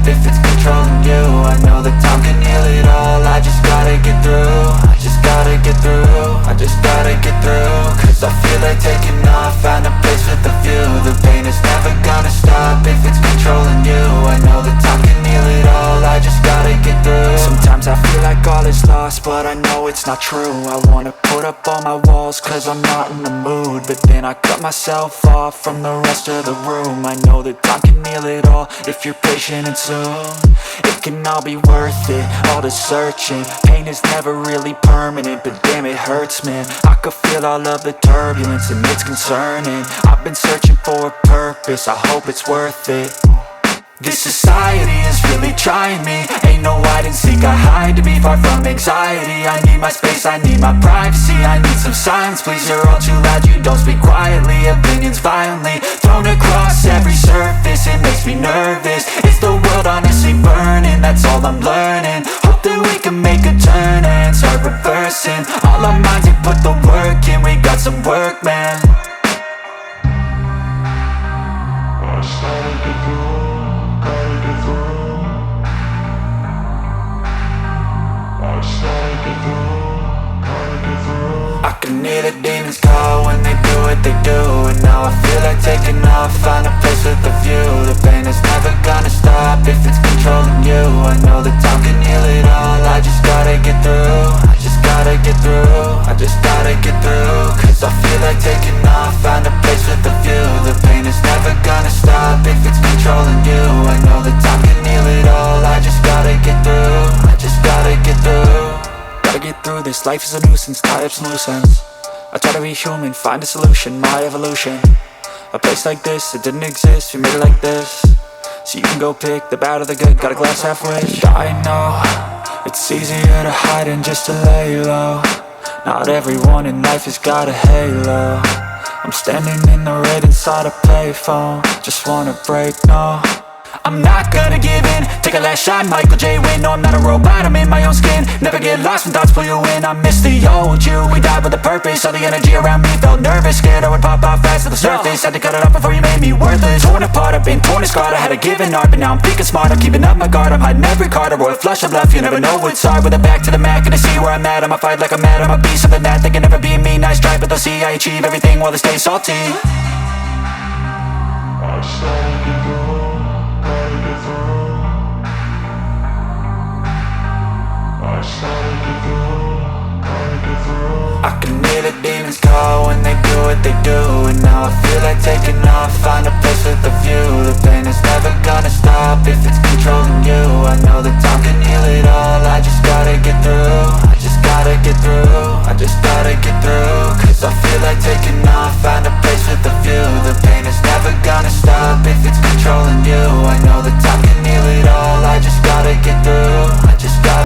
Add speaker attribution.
Speaker 1: if it's controlling you. I know that time can heal it all. I just gotta get through. I just gotta get through. I just gotta get through. Cause I feel like taking off. Find a place with a view. The pain is never gonna stop if it's controlling you. I know that time can heal it all. I just gotta get through. Sometimes I feel like all is lost, but I know it's not true. I wanna put up all my walls cause I'm not in the mood, but then I cut myself off from the rest of the room. I know that time can heal it all if you're patient and soon. It can all be worth it, all the searching. Pain is never really permanent, but damn it hurts, man. I could feel all of the turbulence and it's concerning. I've been searching for a purpose, I hope it's worth it. This society is really trying me. Ain't no hide and seek, I hide to be far from anxiety. I need my space, I need my privacy. I need some silence, please, you're all too loud. You don't speak quietly, opinions violently thrown across every surface. It makes me nervous, it's the world honestly burning. That's all I'm learning, hope that we can make a turn and start reversing. All our minds, we put the work in, we got some work, man. I started to go. I can hear the demons call when they do what they do. And now I feel like taking off, find a place with a view. The pain is never gonna stop if it's controlling you. I know that time can heal it all. I just gotta get through. I just gotta get through. I just gotta get through. Cause I feel like taking off, find a place with a view. The pain is never gonna stop if it's controlling you. I know that time can heal it all. I just gotta get through. I just gotta get through. Gotta get through this, life is a nuisance, tie up some loose ends. I try to be human, find a solution, my evolution. A place like this, it didn't exist, we made it like this. So you can go pick the bad or the good, got a glass halfway. I know, it's easier to hide than just to lay low. Not everyone in life has got a halo. I'm standing in the red inside a payphone. Just wanna break, no, I'm not gonna give in. Take a last shot, Michael J. Win. No, I'm not a robot, I'm in my own skin. Never get lost when thoughts pull you in. I miss the old you, we died with a purpose. All the energy around me felt nervous, scared I would pop off fast to the surface. Had to cut it off before you made me worthless. Torn apart, I've been torn and scarred. I had a given art, but now I'm thinking smart. I'm keeping up my guard, I'm hiding every card. A royal flush of love, you never know what's hard. With a back to the mat, gonna see where I'm at. I'ma fight like I'm mad, I'ma be something that they can never be me. Nice try, but they'll see I achieve everything while they stay salty. I started to go. I can hear the demons call when they do what they do. And now I feel like taking off, find a place with a view. The pain is never gonna stop if it's controlling you. I know that time can heal it all. I just gotta get through. I just gotta get through. I just gotta get through. Cause I feel like taking off, find a place with a view. The pain is never gonna stop if it's controlling you. I know that time can heal it all. I just gotta get through. I just gotta.